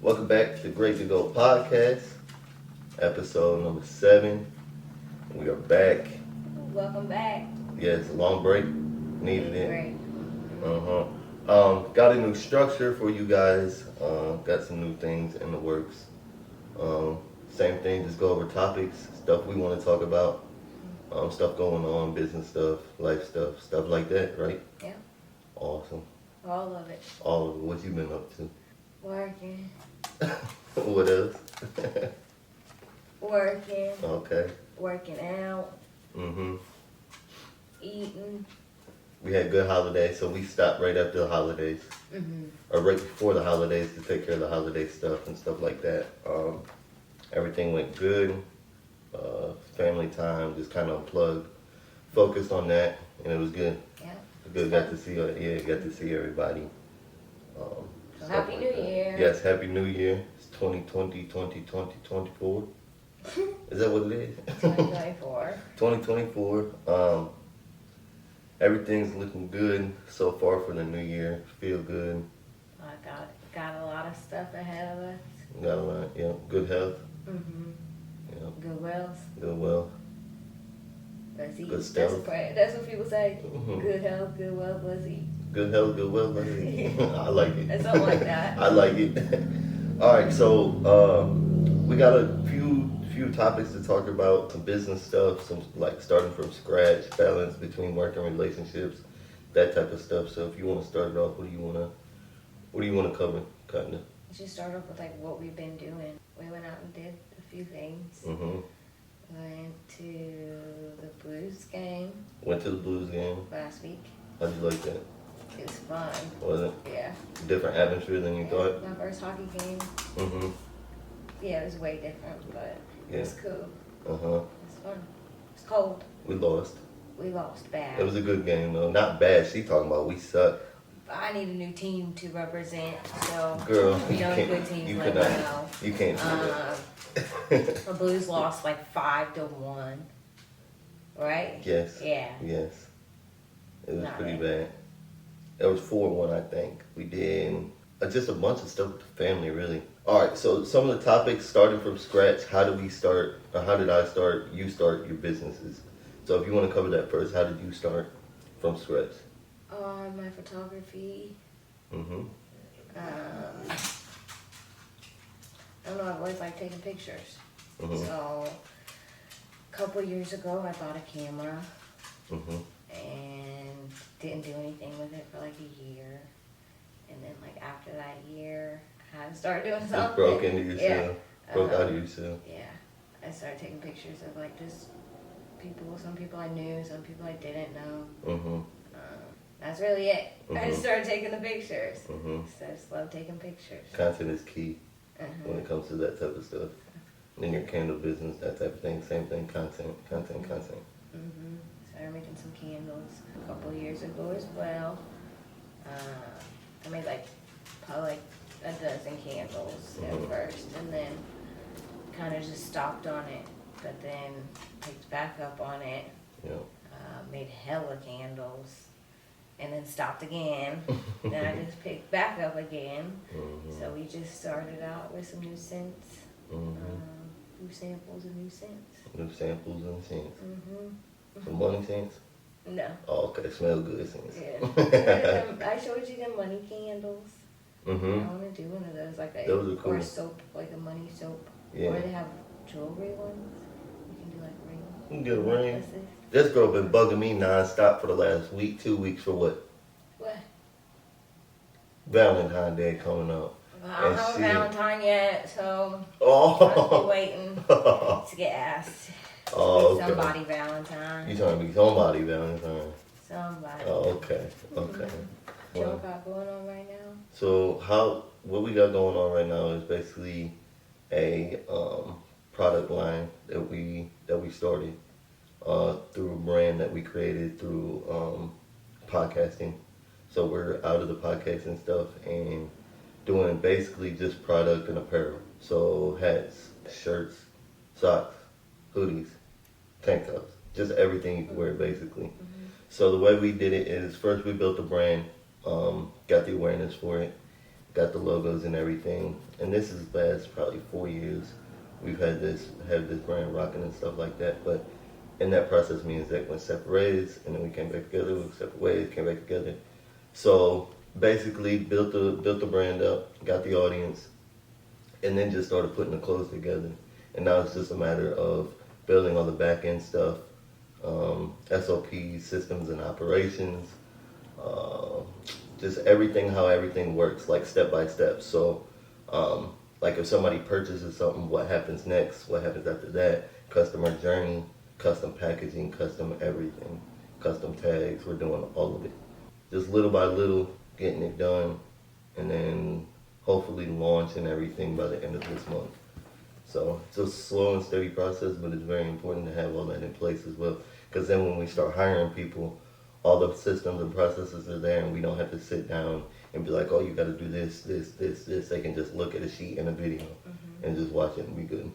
Welcome back to the Great2goat podcast, episode number 7. We are back. Welcome back. Yes, a long break. Needed it. Great. Got a new structure for you guys. Got some new things in the works. Same thing, just go over topics, stuff we want to talk about, stuff going on, business stuff, life stuff like that, right? Yeah. Awesome. All of it. All of it. What you been up to? Working. What else? Working. Okay. Working out. Mm-hmm. Eating. We had good holidays, so we stopped right after the holidays. Mm-hmm. Or right before the holidays to take care of the holiday stuff and stuff like that. Everything went good. Family time, just kind of unplugged. Focused on that, and it was good. Yeah. Good, got to see everybody. So Happy New Year. Yes, Happy New Year. It's 2020, 2024. Is that what it is? 2024. 2024. Everything's looking good so far for the new year. Feel good. I got a lot of stuff ahead of us. Got a lot, yeah. Good health. Mm-hmm. Yeah. Good wells. Good well. Let's eat. Good stuff. That's what people say. Mm-hmm. Good health, good wealth, let's eat. Good health, good well. I like it. It's something like that. I like it. All right, so we got a few topics to talk about, some business stuff, some like starting from scratch, balance between work and relationships, that type of stuff. So if you want to start it off, what do you want to cover, kind of? Let's just start off with like what we've been doing. We went out and did a few things. Mm-hmm. Went to the Blues game Went to the Blues game. last week. How'd you like that? It was fun. Was it Yeah. different atmosphere than you thought? My first hockey game. Mm-hmm. Yeah, it was way different, but it was cool. Uh-huh. It was fun. It's cold. We lost. We lost bad. It was a good game though. Not bad. She talking about we suck. I need a new team to represent, so Girl, if you know any good teams, you let me cannot. know. You can't do that. The Blues lost like 5-1. Right? Yes. Yeah. Yes. It was Not pretty bad. bad. It was 4-1, I think. We did just a bunch of stuff with the family, really. All right, so some of the topics, starting from scratch, how did we start, or how did I start, you start your businesses? So if you want to cover that first, how did you start from scratch? My photography. Mm-hmm. I don't know, I've always liked taking pictures. Mm-hmm. So, a couple years ago, I bought a camera Mm-hmm. and didn't do anything with it for like a year. And then, like, after that year, I had to start doing something. Just broke into yourself. Yeah. Broke out of yourself. Yeah. I started taking pictures of, like, just people, some people I knew, some people I didn't know. Mm-hmm. That's really it. I Mhm. just started taking the pictures. Mm-hmm. So I just love taking pictures. Content is key when Uh-huh. it comes to that type of stuff. In your candle business, that type of thing. Same thing, content. Mm-hmm. Started making some candles a couple of years ago as well. I made probably a dozen candles Mhm. at first, and then kind of just stopped on it. But then picked back up on it. Yeah. Made hella candles, and then stopped again. Then I just picked back up again. Mm-hmm. So we just started out with some new scents, Mm-hmm. new samples and new scents. New samples and scents. Mm-hmm. Some money scents? No. Oh, okay. Smell good scents. Yeah. I showed you the money candles. Mm-hmm. I want to do one of those, Those are cool. or a soap, like a money soap. Yeah. Or they have jewelry ones. You can do like rings. You can get a ring. necklaces. This girl been bugging me non-stop for the last week, 2 weeks for what? What? Valentine's Day coming up. Well, I don't have a Valentine yet, so I'll be Oh. waiting to get asked. Oh, okay. Somebody Valentine. You trying to be somebody Valentine. Somebody. Oh, okay. Okay. What y'all Well, got going on right now? so what we got going on right now is basically a product line that we started through a brand that we created through podcasting. So we're out of the podcasting stuff and doing basically just product and apparel. So hats, shirts, socks, hoodies, tank tops, just everything you can wear basically. Mm-hmm. So the way we did it is first we built the brand, got the awareness for it. got the logos and everything. And this is past probably 4 years. We've had this brand rocking and stuff like that. But in that process, me and Zach went separate ways, and then we came back together. We went separate ways, came back together. So basically, built the brand up, got the audience, and then just started putting the clothes together. And now it's just a matter of building all the back end stuff, SOPs, systems and operations, uh, just everything, how everything works, like step by step. So, like if somebody purchases something, what happens next? What happens after that? Customer journey, custom packaging, custom everything, custom tags. We're doing all of it, just little by little, getting it done, and then hopefully launch and everything by the end of this month. So it's a slow and steady process, but it's very important to have all that in place as well. Because then when we start hiring people, all the systems and processes are there, and we don't have to sit down and be like, oh, you got to do this, this, this, this. They can just look at a sheet and a video and just watch it and be good.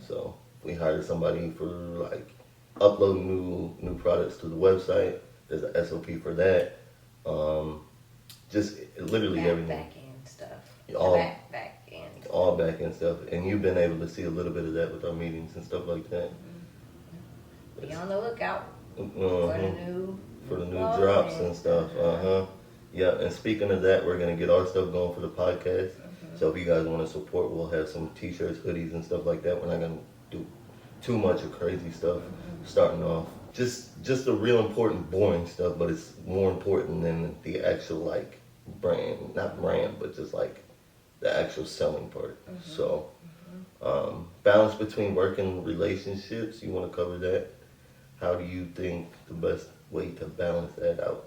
So if we hire somebody for like upload new products to the website, there's an SOP for that. Just literally everything. Back end stuff. All Back end. all back end stuff, and you've been able to see a little bit of that with our meetings and stuff like that. Be on the lookout For the new drops and stuff. Yeah, and speaking of that, we're gonna get our stuff going for the podcast. So if you guys want to support, we'll have some t-shirts, hoodies, and stuff like that. We're not gonna do too much of crazy stuff starting off. Just the real important, boring stuff, but it's more important than the actual like brand, not brand, but just like the actual selling part. So balance between work and relationships. You want to cover that? How do you think the best way to balance that out?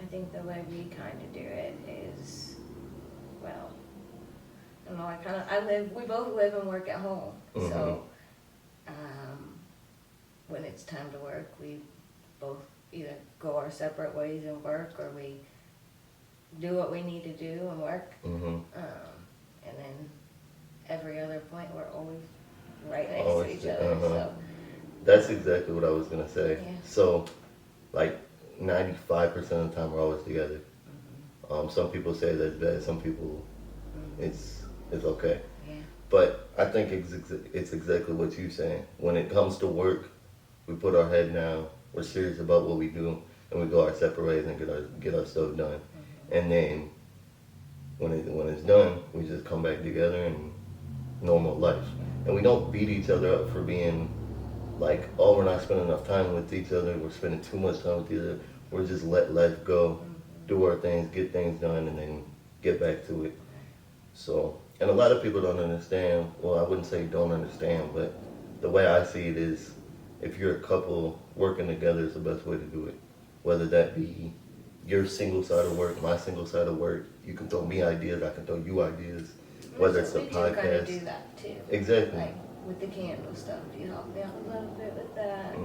I think the way we kind of do it is, well, I don't know, we both live and work at home. So when it's time to work, we both either go our separate ways and work, or we do what we need to do and work. And then every other point, we're always right next to each other. So that's exactly what I was gonna say. Yeah. So, like 95% of the time, we're always together. Some people say that's bad. Some people, it's okay. Yeah. But I think it's exactly what you're saying. When it comes to work, we put our head down. We're serious about what we do, and we go our separate ways and get our stuff done. And then when it's done, we just come back together and normal life. And we don't beat each other up for being like, oh, we're not spending enough time with each other. We're spending too much time with each other. We're just let life go, do our things, get things done, and then get back to it. So, and a lot of people don't understand. Well, I wouldn't say don't understand, but the way I see it is, if you're a couple working together, is the best way to do it. Whether that be your single side of work, my single side of work. You can throw me ideas, I can throw you ideas. Whether it's a podcast. We do kind of do that too. Exactly. Like with the candle stuff, you help me out a little bit with that.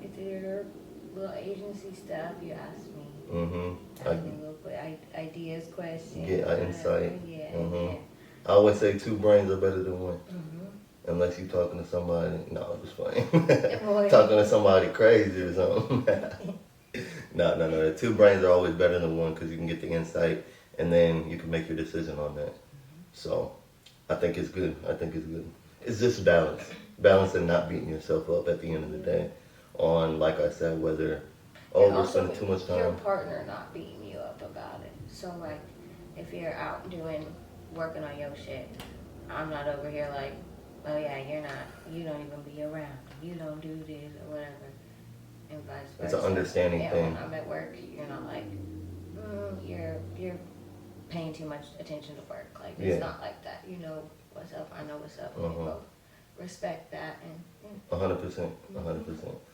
If your little agency stuff, you ask me. Ask me little ideas, questions. Get insight. Yeah. I always say 2 brains are better than 1. Unless you're talking to somebody, no, I'm just playing. Talking to somebody crazy or something. No. 2 brains are always better than 1 because you can get the insight and then you can make your decision on that. So I think it's good. It's just balance. Balance and not beating yourself up at the end of the day on, like I said, whether, we're spending too much time. Your partner not beating you up about it. So like, if you're out working on your shit, I'm not over here like, oh yeah, you don't even be around. You don't do this or whatever. And vice versa. It's an understanding thing. When I'm at work, you're not like, you're paying too much attention to work. Like, it's not like that. You know what's up, I know what's up. And we both respect that. And 100%.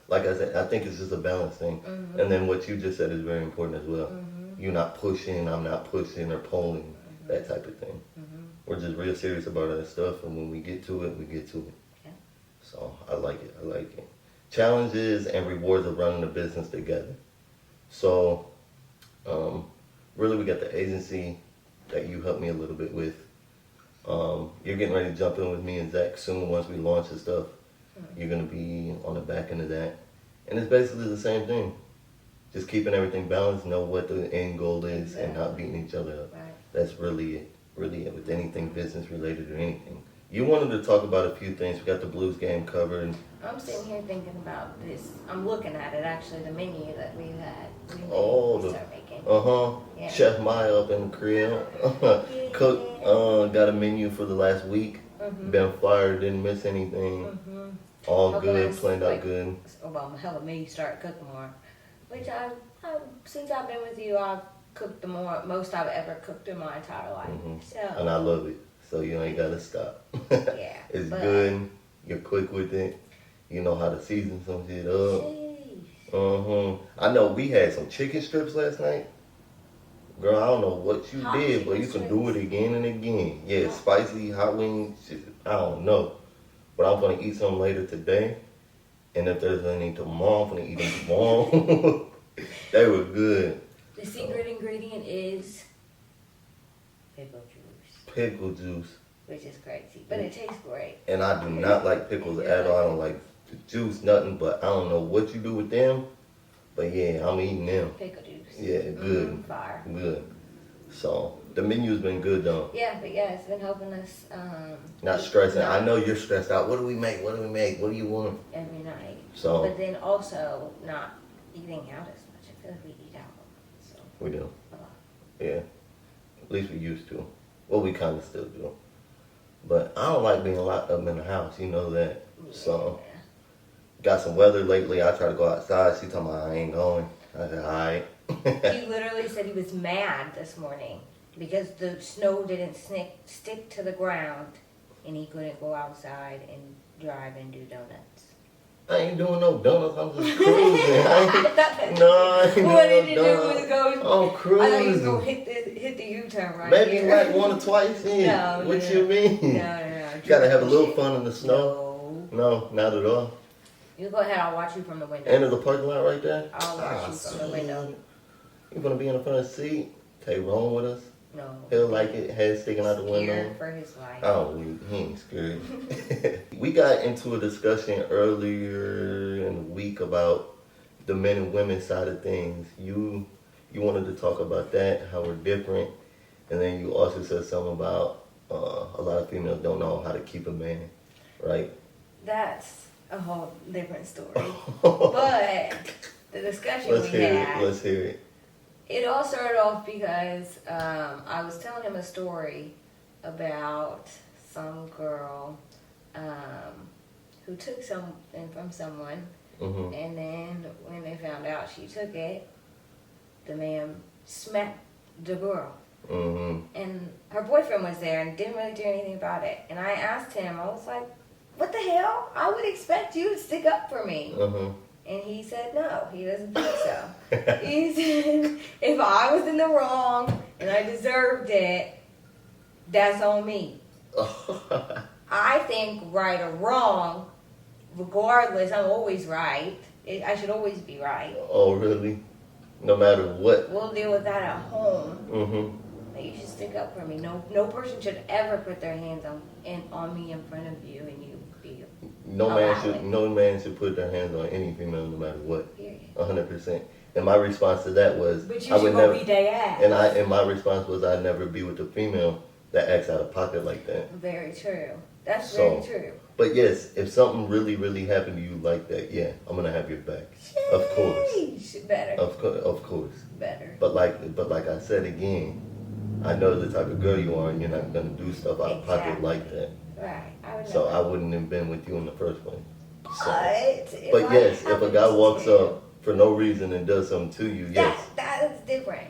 Like I said, I think it's just a balance thing. And then what you just said is very important as well. You're not pushing, I'm not pushing or pulling, that type of thing. We're just real serious about our stuff, and when we get to it, we get to it. Yeah. So I like it. Challenges and rewards of running a business together. So really we got the agency that you helped me a little bit with. You're getting ready to jump in with me and Zach soon once we launch the stuff. You're going to be on the back end of that. And it's basically the same thing. Just keeping everything balanced, know what the end goal is, and not beating each other up. Right. That's really it. really with anything business related or anything. You wanted to talk about a few things. We got the Blues game covered. I'm sitting here thinking about this. I'm looking at it actually, the menu that we've had. Oh, We start making. Yeah. Chef Maya up in the crib. Cook got a menu for the last week. Been fired, didn't miss anything. All Helping good, us, planned out like, good. Well, helping me start cooking more. Which since I've been with you, I've cooked the most I've ever cooked in my entire life. So. And I love it. So you ain't gotta stop. Yeah. It's good. You're quick with it. You know how to season some shit up. I know we had some chicken strips last night. Girl, I don't know what you did, but you can do it again and again. Yeah, spicy, hot wings, shit, I don't know. But I'm gonna eat some later today. And if there's any tomorrow, I'm gonna eat them tomorrow. They were good. The secret ingredient is pickle juice. Pickle juice. Which is crazy, but it tastes great. And I do not like pickles at all. I don't like the juice, nothing, but I don't know what you do with them. But yeah, I'm eating them. Pickle juice. Yeah, good. Fire. Good. So the menu's been good though. Yeah, but yeah, it's been helping us. Not stressing. I know you're stressed out. What do we make? What do we make? What do you want? Every night. So. But then also not eating out as much. I feel like we eat out. So. We do. A lot. Yeah. At least we used to. Well, we kind of still do. But I don't like being locked up in the house. You know that. Yeah. So. Got some weather lately. I try to go outside. She told me I ain't going. I said, all right. He literally said he was mad this morning because the snow didn't stick to the ground and he couldn't go outside and drive and do donuts. I ain't doing no donuts. I'm just cruising. I ain't doing no donuts. I'm cruising. I thought he was going to hit the U-turn right Maybe here. like once or twice in. No, what you mean? No. You gotta have a little fun in the snow. No, not at all. You go ahead, I'll watch you from the window. Enter the parking lot right there? I'll watch you from the window. You gonna be in the front seat? Take Rome with us? No. He'll like it, head sticking out the window. Scared for his life. Oh, he ain't scared. We got into a discussion earlier in the week about the men and women side of things. You wanted to talk about that, how we're different, and then you also said something about a lot of females don't know how to keep a man, right? That's a whole different story. But the discussion Let's hear it. It all started off because I was telling him a story about some girl who took something from someone, and then when they found out she took it, the man smacked the girl. And her boyfriend was there and didn't really do anything about it. And I asked him, I was like, what the hell? I would expect you to stick up for me. And he said no, he doesn't think so. He said, if I was in the wrong and I deserved it, that's on me. I think right or wrong, regardless, I'm always right. I should always be right. Oh, really? No matter what? We'll deal with that at home. But you should stick up for me. No person should ever put their hands on me in front of you and you be no man should put their hands on any female no matter what. Period. 100%. And my response to that was, but you should go beat their ass. And my response was, I'd never be with a female that acts out of pocket like that. Very true. That's very true. But yes, if something really, really happened to you like that, yeah, I'm gonna have your back. Sheesh. Of course. Better. Of course. Better. But like I said again, I know the type of girl you are, and you're not gonna do stuff out of pocket like that. Right. I wouldn't have been with you in the first place. So. But yes, if a guy walks up for no reason and does something to you, yes. That is different.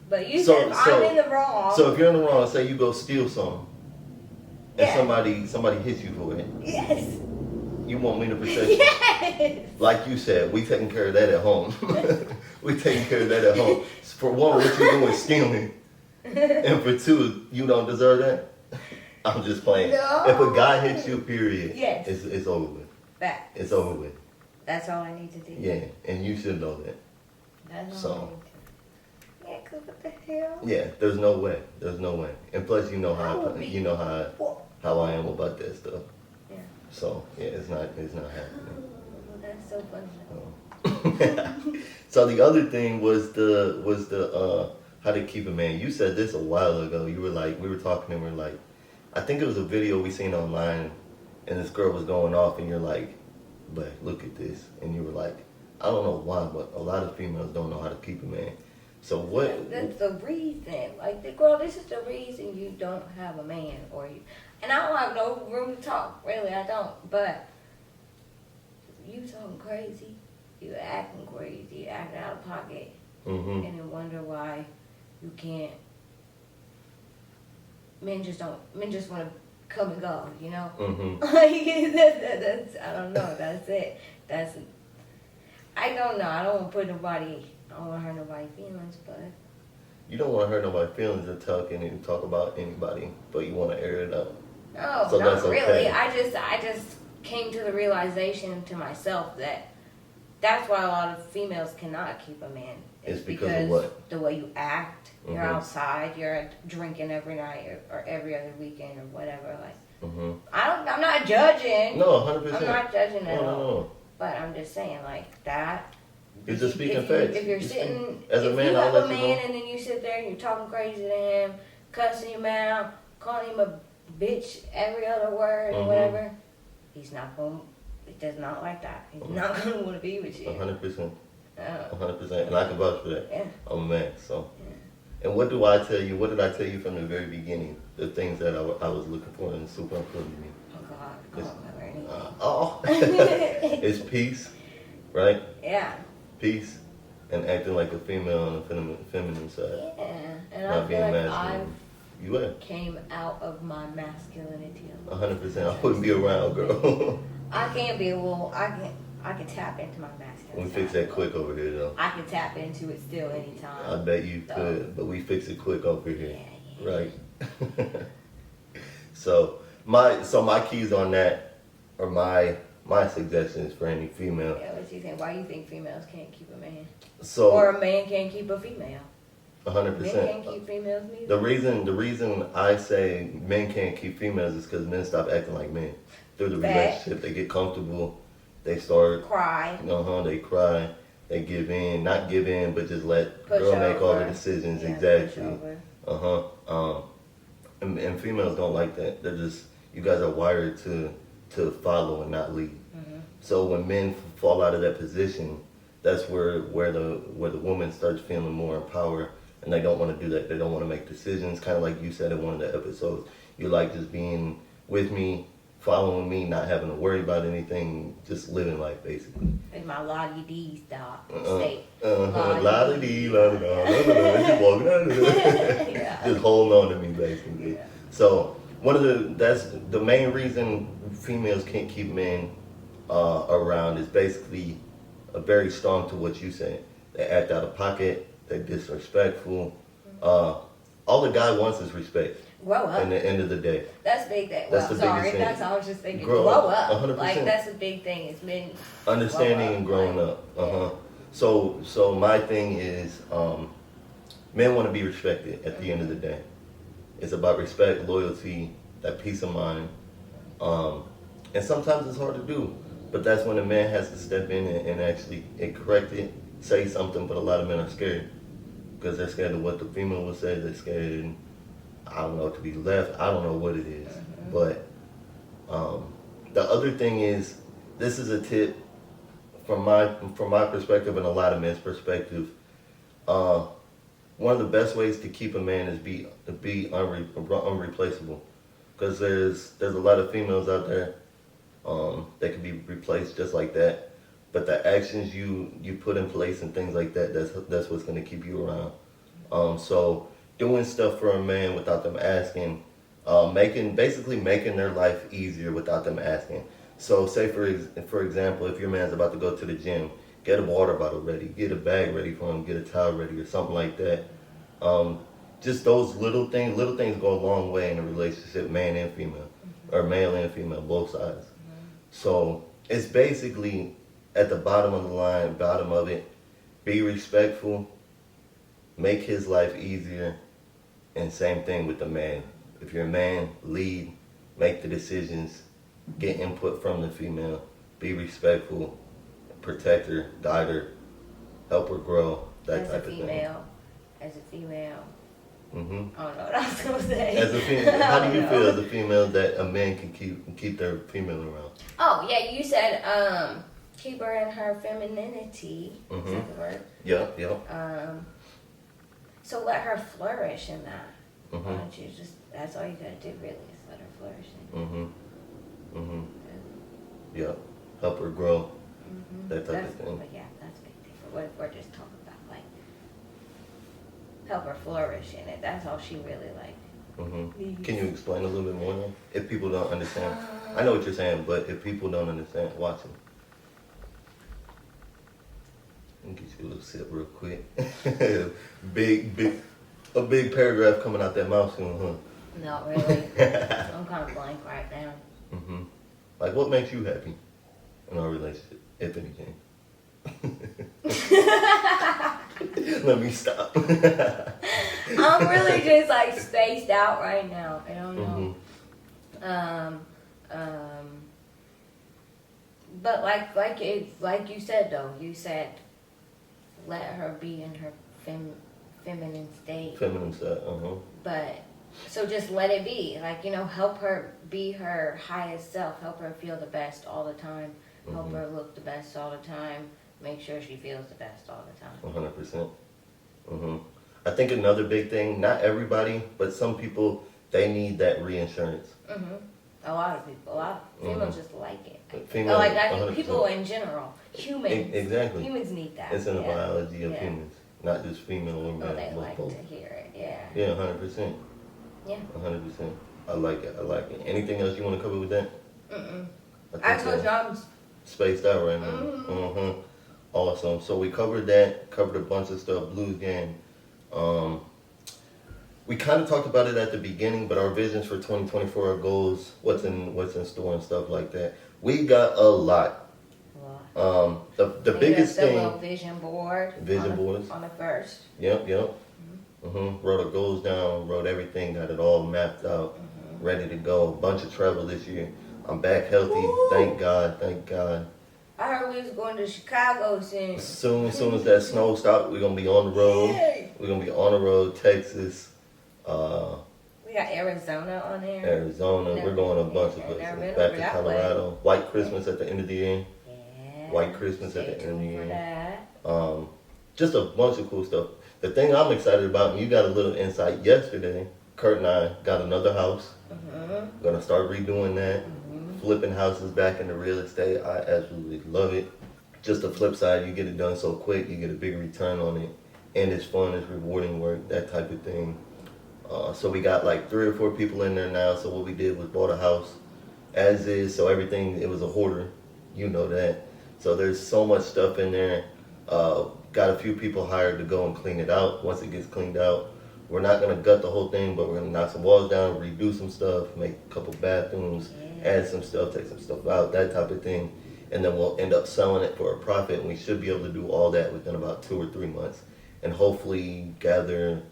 But you said I'm in the wrong. So if you're in the wrong, say you go steal something, and somebody hits you for it. Yes. You want me to protect you? Yes. Like you said, we taking care of that at home. We taking care of that at home. For one, what you doing stealing, and for two, you don't deserve that. I'm just playing. No. If a guy hits you, period, yes, it's over with. Facts. It's over with. That's all I need to do. Yeah, and you should know that. That's all I need to do. Yeah, 'cause what the hell? Yeah, there's no way. There's no way. And plus, you know how I am about that stuff. Yeah. So yeah, it's not happening. Oh, that's so funny. So the other thing was the how to keep a man. You said this a while ago. You were like, we were talking and we are like, I think it was a video we seen online, and this girl was going off, and you're like, but look at this, and you were like, I don't know why, but a lot of females don't know how to keep a man. So what? That's the reason. Like, girl, this is the reason you don't have a man, or you. And I don't have no room to talk. Really, I don't. But you talking crazy. You acting crazy. You acting out of pocket, and then wonder why you can't. Men just don't. Men just want to come and go. You know. That's. I don't know. That's it. That's. I don't know. I don't want to put nobody. I don't want to hurt nobody's feelings, but. You don't want to hurt nobody's feelings or talk about anybody, but you want to air it out. No, so not that's really. Okay. I just came to the realization to myself that that's why a lot of females cannot keep a man. It's because of what? The way you act. You're outside. You're drinking every night or every other weekend or whatever. Like, I'm not judging. No, 100%. I'm not judging at all. No. But I'm just saying, like, that. You're just speaking facts. If you're sitting, as a man, if you have I'll a let you man know. and then you sit there and you're talking crazy to him, cussing him out, calling him a bitch every other word or whatever, he's not going. He does not like that. He's not going to want to be with you. 100%. 100%. And I can vouch for that. Yeah. I'm a man, so. Yeah. And what do I tell you? What did I tell you from the very beginning? The things that I was looking for and super important to me. Oh God, I don't remember anything. It's peace, right? Yeah. Peace, and acting like a female on the feminine side. Yeah, and Not I feel being like masculine. You are. came out of my masculinity. 100%. I wouldn't be around, girl. I can't be. Well, I can tap into my masculinity. We fix that quick over here, though. I can tap into it still anytime. I bet you could, but we fix it quick over here, right? So my keys on that, or my suggestions for any female. Yeah, what you think? Why you think females can't keep a man? So or a man can't keep a female? 100%. Men can't keep females neither. The reason I say men can't keep females is because men stop acting like men through the relationship. They get comfortable. They start cry. They cry. They give in, not give in, but just let Push girl make all the over. decisions. Yeah, Exactly. push over. And females don't like that. They're just, you guys are wired to follow and not lead. So when men fall out of that position, that's where the woman starts feeling more empowered, and they don't want to do that. They don't want to make decisions. Kind of like you said in one of the episodes, you like just being with me, following me, not having to worry about anything, just living life basically. It's my la-di-dee state. La-di-dee, la-di-da, just walking out of there. Just holding on to me basically. Yeah. So that's the main reason females can't keep men around is basically very strong to what you said. They act out of pocket. They're disrespectful. All the guy wants is respect. Grow up. At the end of the day. That's big thing. That's Well, the sorry, biggest that's thing. all I was just thinking. Grow Grow up. up. 100%. Like, that's a big thing. It's men. Understanding and growing up. So my thing is, men want to be respected at the end of the day. It's about respect, loyalty, that peace of mind. And sometimes it's hard to do. But that's when a man has to step in and actually correct it, say something, but a lot of men are scared. Because they're scared of what the female will say. They're scared, I don't know, to be left. I don't know what it is. But the other thing is, this is a tip from my perspective and a lot of men's perspective. One of the best ways to keep a man is be unreplaceable. Because there's a lot of females out there that can be replaced just like that. But the actions you put in place and things like that, that's what's going to keep you around. So doing stuff for a man without them asking, making their life easier without them asking. So say for example, if your man's about to go to the gym, get a water bottle ready, get a bag ready for him, get a towel ready or something like that. Just those little things go a long way in a relationship, man and female, or male and female, both sides. So it's basically at the bottom of the line, bottom of it, be respectful, make his life easier, and same thing with the man. If you're a man, lead, make the decisions, get input from the female, be respectful, protect her, guide her, help her grow, that type of thing. as a female, Mm-hmm. I don't know what I was gonna say. As a female, how do you I don't feel know. as a female that a man can keep their female around? Oh yeah, you said keep her in her femininity. Is that the word? Yep, yep. So let her flourish in that. Mm-hmm. Why don't you just? That's all you gotta do, really, is let her flourish in. Mm-hmm. Mm-hmm. Yep. Help her grow. Mm-hmm. That type of thing. But yeah, that's a big thing. But what if we're just talking about like help her flourish in it? That's all she really like. Mm-hmm. Can you explain a little bit more though? If people don't understand, I know what you're saying, but if people don't understand, watching. Let me get you a little sip real quick. A big paragraph coming out that mouth soon, huh? Not really. I'm kind of blank right now. Mm-hmm. Like, what makes you happy in our relationship, if anything? Let me stop. I'm really just like spaced out right now. I don't know. But like you said though, you said let her be in her feminine state. Feminine side, But so just let it be. Like, help her be her highest self. Help her feel the best all the time. Help her look the best all the time. Make sure she feels the best all the time. 100%. I think another big thing, not everybody, but some people, they need that reinsurance. A lot of people, females just like it. Females, I think 100%. people in general, humans. Exactly. Humans need that. It's in the yeah. biology of Yeah. humans, not just female or male. Oh, they like both. to hear it. Yeah. Yeah, 100%. Yeah. 100%. I like it. Anything else you want to cover with that? I told you I'm spaced out right now. Awesome. So we covered a bunch of stuff. Blues game. We kind of talked about it at the beginning, but our visions for 2024, our goals, what's in store and stuff like that. We got a lot. The biggest thing. little vision board. Boards. On the first. Yep. Wrote our goals down. Wrote everything. Got it all mapped out. Ready to go. A bunch of travel this year. I'm back healthy. Woo! Thank God. I heard we was going to Chicago soon. Soon as that snow stops, we're gonna be on the road. Yay! We're gonna be on the road. Texas, We got Arizona on there. Arizona. We're going a bunch of places. Back to Colorado. White Christmas at the end of the year. Yeah. White Christmas at Stay the end of the tuned for year. that. Just a bunch of cool stuff. The thing I'm excited about, and you got a little insight yesterday. Kurt and I got another house. Gonna start redoing that. Flipping houses back into real estate. I absolutely love it. Just the flip side, you get it done so quick, you get a big return on it, and it's fun, it's rewarding work, that type of thing. So we got like 3 or 4 people in there now. So what we did was bought a house as is. So everything, it was a hoarder, you know that. So there's so much stuff in there. Got a few people hired to go and clean it out. Once it gets cleaned out, we're not gonna gut the whole thing, but we're gonna knock some walls down, redo some stuff, make a couple bathrooms, add some stuff, take some stuff out, that type of thing. And then we'll end up selling it for a profit, and we should be able to do all that within about 2 or 3 months, and hopefully gather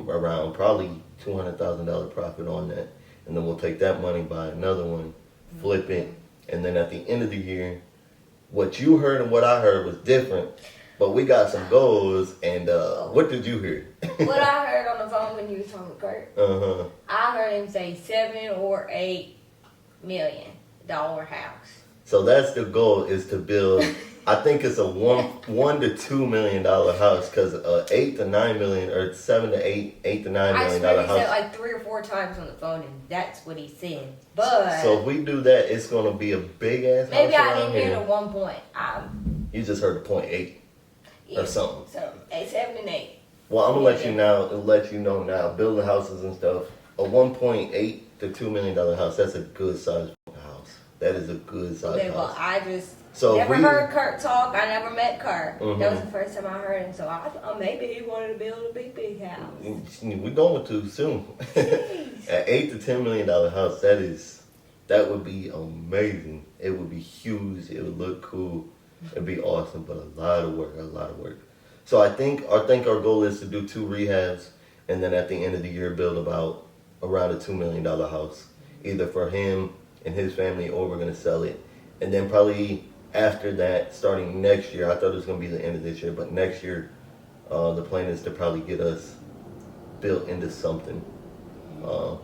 around probably $200,000 profit on that. And then we'll take that money, buy another one, flip it, and then at the end of the year, what you heard and what I heard was different, but we got some goals. And what did you hear? What I heard on the phone when you was talking to Kurt, I heard him say $7 or $8 million house. So that's the goal, is to build. I think it's a $1 to $2 million house, because 8 to 9 million, or 7 to 8 to 9 I million swear dollar he house. said like 3 or 4 times on the phone, and that's what he said. But So if we do that, it's gonna be a big ass house. maybe I around didn't hear here. the 1 point. You just heard the .8 or something. So 7 and 8. Well, I'm gonna let you know now. Building houses and stuff, a 1.8 to $2 million house. That's a good size house. That is a good size Okay, house. well, I just So never if we- heard Kurt talk. I never met Kurt. That was the first time I heard him. So I thought maybe he wanted to build a big house. We're going to soon. An 8 to $10 million house. That would be amazing. It would be huge. It would look cool. It'd be awesome. But a lot of work. So I think our goal is to do 2 rehabs, and then at the end of the year build around a $2 million house, either for him and his family, or we're gonna sell it. And then probably after that, starting next year, I thought it was gonna be the end of this year, but next year, The plan is to probably get us built into something.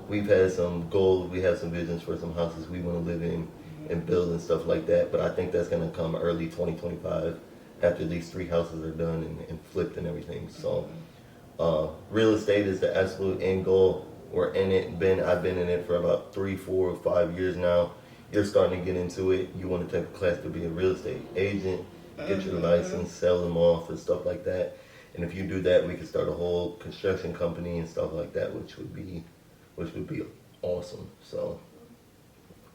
We've had some goals, we have some visions for some houses we want to live in and build and stuff like that. But I think that's going to come early 2025 after these 3 houses are done and flipped and everything. So, real estate is the absolute end goal. We're in it. I've been in it for about 3, 4, 5 years now. You're starting to get into it. You want to take a class to be a real estate agent, get your license, sell them off and stuff like that. And if you do that, we can start a whole construction company and stuff like that, which would be awesome. So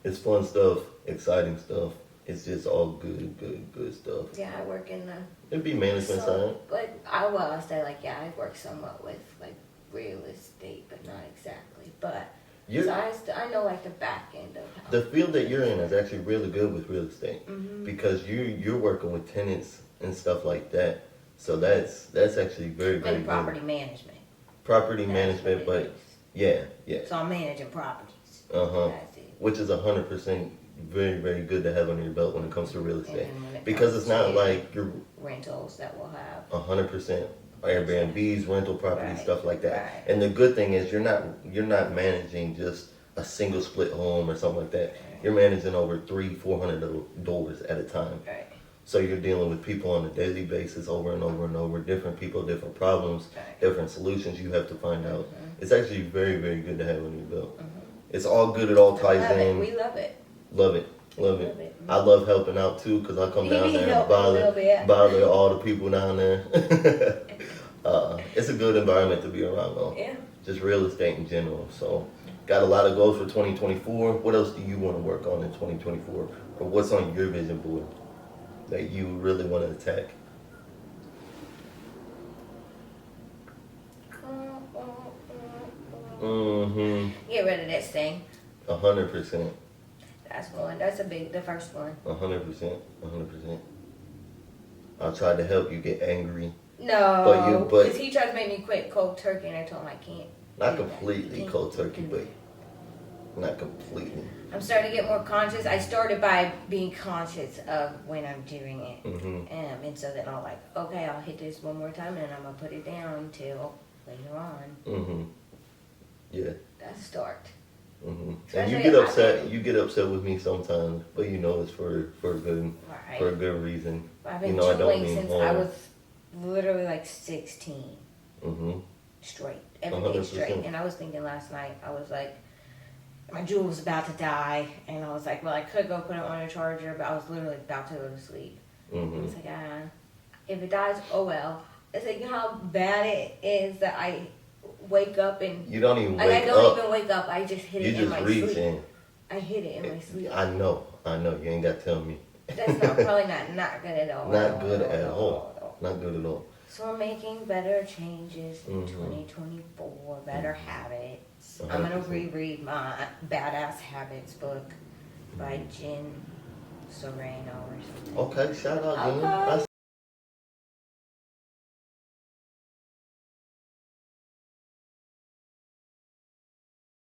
it's fun stuff, exciting stuff. It's just all good stuff. Yeah, I work in the. It'd be management side. But I'll say like, yeah, I work somewhat with like real estate, but not exactly. But so I know like the back end of how. The field that you're in is actually really good with real estate because you're working with tenants and stuff like that. So that's actually very And property good. management. Property That's management, what it but is. yeah. So I'm managing properties. That's it. Which is 100% very good to have under your belt when it comes to real estate, because it's not like you're rentals that we'll have 100% Airbnbs, rental properties, stuff like that. Right. And the good thing is you're not managing just a single split home or something like that. Right. You're managing over 300-400 doors at a time. Right. So you're dealing with people on a daily basis over and over, different people, different problems, different solutions you have to find out. It's actually very good to have on your belt. It's all good, it all ties in. We love it. Love it. I love helping out too, because I come down there and bother all the people down there. It's a good environment to be around though. Yeah. Just real estate in general. So got a lot of goals for 2024. What else do you want to work on in 2024? Or what's on your vision board that you really want to attack? Get rid of this thing. 100%. That's one. That's the first one. 100%. I tried to help you get angry. No, because he tried to make me quit cold turkey, and I told him I can't. Not completely cold turkey, but not completely. I'm starting to get more conscious. I started by being conscious of when I'm doing it, and so then I'm like, okay, I'll hit this one more time, and I'm gonna put it down until later on. Yeah. That's a start. And you get upset. You get upset with me sometimes, but you know it's for a good reason. I've been juuling since I was literally like 16. Straight, every day straight. And I was thinking last night, I was like, my jewel was about to die, and I was like, well, I could go put it on a charger, but I was literally about to go to sleep. I was like, if it dies, oh well. It's like, you know how bad it is that I wake up and you don't even I don't even wake up. I just hit it in my sleep. I hit it in my sleep. I know. You ain't got to tell me. That's probably not good at all. Not good at all. Not good at all. So we're making better changes in 2024, better habits. I'm going to reread my Badass Habits book by Jen Serrano or something. Okay, shout out, Jen.